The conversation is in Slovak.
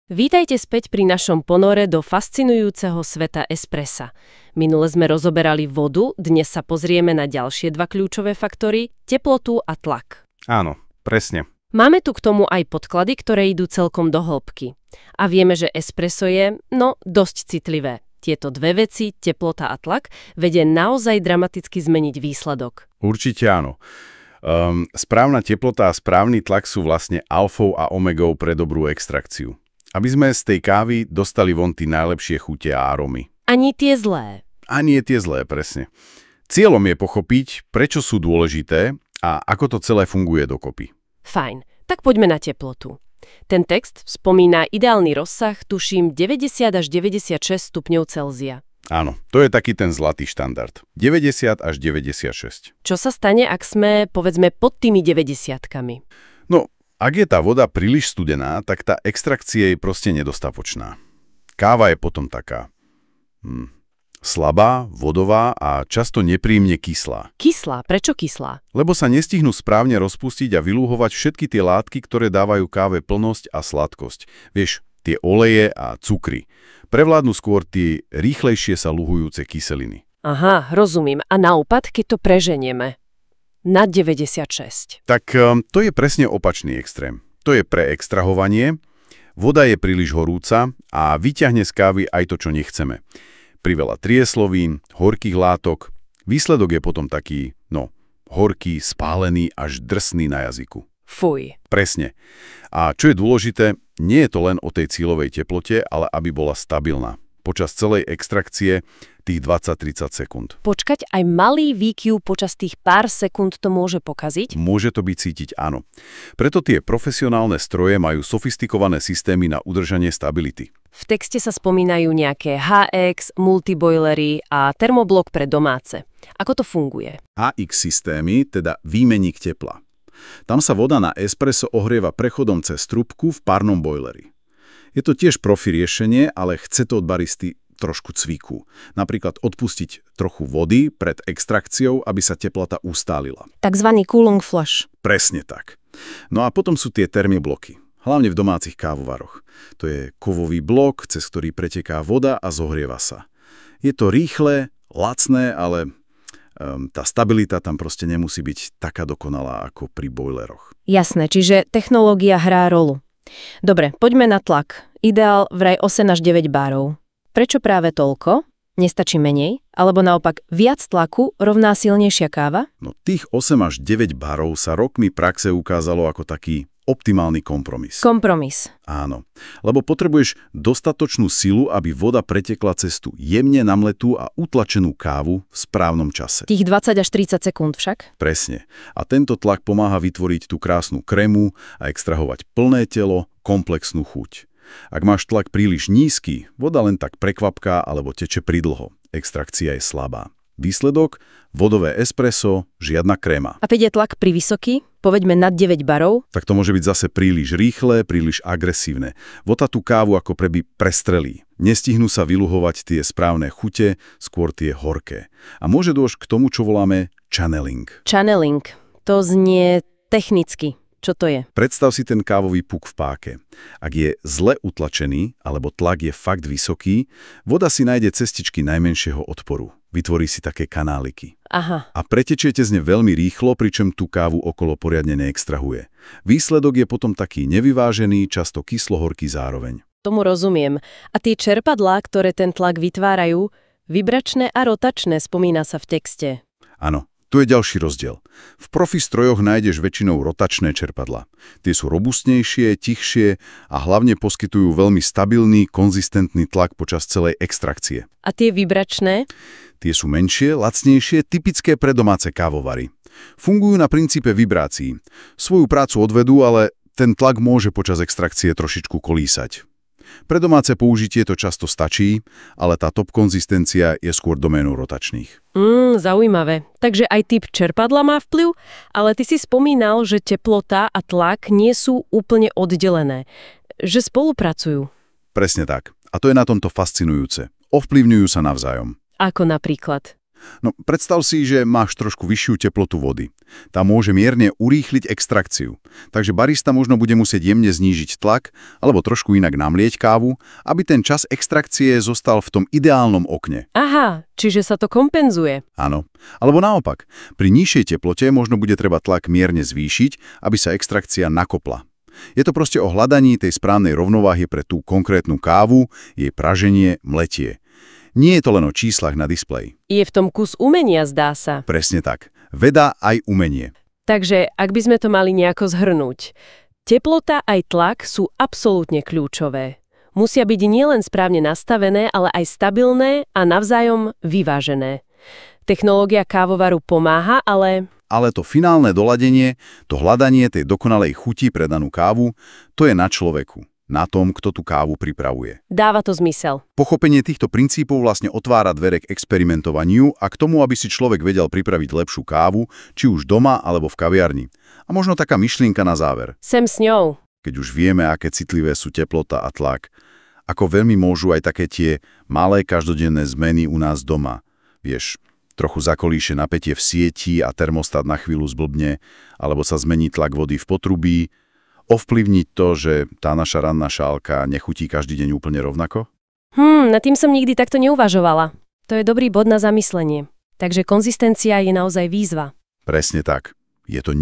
Vítajte späť pri našom ponore do fascinujúceho sveta espressa. Minule sme rozoberali vodu, dnes sa pozrieme na ďalšie dva kľúčové faktory, teplotu a tlak. Áno, presne. Máme tu k tomu aj podklady, ktoré idú celkom do hĺbky. A vieme, že espresso je, dosť citlivé. Tieto dve veci, teplota a tlak, vedia naozaj dramaticky zmeniť výsledok. Určite áno. Správna teplota a správny tlak sú vlastne alfou a omegou pre dobrú extrakciu. Aby sme z tej kávy dostali von tie najlepšie chute a arómy. Ani tie zlé. Ani tie zlé, presne. Cieľom je pochopiť, prečo sú dôležité a ako to celé funguje dokopy. Fajn, tak poďme na teplotu. Ten text spomína ideálny rozsah, tuším 90 až 96 stupňov Celzia. Áno, to je taký ten zlatý štandard. 90 až 96. Čo sa stane, ak sme, povedzme, pod tými 90-kami? No, ak je tá voda príliš studená, tak tá extrakcia je proste nedostatočná. Káva je potom taká slabá, vodová a často nepríjemne kyslá. Kyslá? Prečo kyslá? Lebo sa nestihnú správne rozpustiť a vylúhovať všetky tie látky, ktoré dávajú káve plnosť a sladkosť. Vieš, tie oleje a cukry. Prevládnu skôr tie rýchlejšie sa luhujúce kyseliny. Aha, rozumiem. A naopak, keď to preženieme? Na 96. Tak to je presne opačný extrém. To je pre extrahovanie. Voda je príliš horúca a vyťahne z kávy aj to, čo nechceme. Priveľa trieslovín, horkých látok. Výsledok je potom taký, horký, spálený až drsný na jazyku. Fuj. Presne. A čo je dôležité, nie je to len o tej cieľovej teplote, ale aby bola stabilná. Počas celej extrakcie tých 20-30 sekúnd. Počkať, aj malý výkyv počas tých pár sekúnd to môže pokaziť? Môže to byť cítiť, áno. Preto tie profesionálne stroje majú sofistikované systémy na udržanie stability. V texte sa spomínajú nejaké HX, multiboilery a termoblok pre domáce. Ako to funguje? HX systémy, teda výmenník tepla. Tam sa voda na espresso ohrieva prechodom cez trubku v párnom bojleri. Je to tiež profi riešenie, ale chce to od baristy trošku cviku. Napríklad odpustiť trochu vody pred extrakciou, aby sa teplota ustálila. Takzvaný cooling flush. Presne tak. No a potom sú tie termobloky, hlavne v domácich kávovaroch. To je kovový blok, cez ktorý preteká voda a zohrieva sa. Je to rýchle, lacné, ale tá stabilita tam proste nemusí byť taká dokonalá ako pri bojleroch. Jasné, čiže technológia hrá rolu. Dobre, poďme na tlak. Ideál vraj 8 až 9 bárov. Prečo práve toľko? Nestačí menej? Alebo naopak viac tlaku rovná silnejšia káva? No tých 8 až 9 bárov sa rokmi praxe ukázalo ako taký optimálny kompromis. Kompromis. Áno, lebo potrebuješ dostatočnú silu, aby voda pretekla cez tú jemne namletú a utlačenú kávu v správnom čase. Tých 20 až 30 sekúnd však? Presne. A tento tlak pomáha vytvoriť tú krásnu krému a extrahovať plné telo, komplexnú chuť. Ak máš tlak príliš nízky, voda len tak prekvapká alebo teče pridlho. Extrakcia je slabá. Výsledok? Vodové espresso, žiadna kréma. A keď je tlak pri vysoký, povedme nad 9 barov? Tak to môže byť zase príliš rýchle, príliš agresívne. Voda tú kávu ako preby prestrelí. Nestihnú sa vyluhovať tie správne chute, skôr tie horké. A môže dôjsť k tomu, čo voláme channeling. Channeling. To znie technicky. Čo to je? Predstav si ten kávový puk v páke. Ak je zle utlačený, alebo tlak je fakt vysoký, voda si nájde cestičky najmenšieho odporu. Vytvorí si také kanáliky. Aha. A pretečiete z ne veľmi rýchlo, pričom tú kávu okolo poriadne neextrahuje. Výsledok je potom taký nevyvážený, často kyslohorký zároveň. Tomu rozumiem. A tie čerpadlá, ktoré ten tlak vytvárajú, vibračné a rotačné, spomína sa v texte. Áno. Tu je ďalší rozdiel. V profi strojoch nájdeš väčšinou rotačné čerpadlá. Tie sú robustnejšie, tichšie a hlavne poskytujú veľmi stabilný, konzistentný tlak počas celej extrakcie. A tie vibračné? Tie sú menšie, lacnejšie, typické pre domáce kávovary. Fungujú na princípe vibrácií. Svoju prácu odvedú, ale ten tlak môže počas extrakcie trošičku kolísať. Pre domáce použitie to často stačí, ale tá top konzistencia je skôr doménou rotačných. Zaujímavé. Takže aj typ čerpadla má vplyv, ale ty si spomínal, že teplota a tlak nie sú úplne oddelené, že spolupracujú. Presne tak. A to je na tomto fascinujúce. Ovplyvňujú sa navzájom. Ako napríklad? No, predstav si, že máš trošku vyššiu teplotu vody. Tá môže mierne urýchliť extrakciu. Takže barista možno bude musieť jemne znížiť tlak alebo trošku inak namlieť kávu, aby ten čas extrakcie zostal v tom ideálnom okne. Aha, čiže sa to kompenzuje. Áno. Alebo naopak, pri nižšej teplote možno bude treba tlak mierne zvýšiť, aby sa extrakcia nakopla. Je to proste o hľadaní tej správnej rovnováhy pre tú konkrétnu kávu, jej praženie, mletie. Nie je to len o číslach na displeji. Je v tom kus umenia, zdá sa. Presne tak. Veda aj umenie. Takže, ak by sme to mali nejako zhrnúť, teplota aj tlak sú absolútne kľúčové. Musia byť nielen správne nastavené, ale aj stabilné a navzájom vyvážené. Technológia kávovaru pomáha, ale to finálne doladenie, to hľadanie tej dokonalej chuti pre danú kávu, to je na človeku, na tom, kto tú kávu pripravuje. dáva to zmysel. Pochopenie týchto princípov vlastne otvára dvere k experimentovaniu a k tomu, aby si človek vedel pripraviť lepšiu kávu, či už doma alebo v kaviarni. A možno taká myšlienka na záver. Sem s ňou. Keď už vieme, aké citlivé sú teplota a tlak, ako veľmi môžu aj také tie malé každodenné zmeny u nás doma. Vieš, trochu zakolíše napätie v sieti a termostat na chvíľu zblbne, alebo sa zmení tlak vody v potrubí, ovplyvniť to, že tá naša ranná šálka nechutí každý deň úplne rovnako? Nad tým som nikdy takto neuvažovala. To je dobrý bod na zamyslenie. Takže konzistencia je naozaj výzva. Presne tak. Je to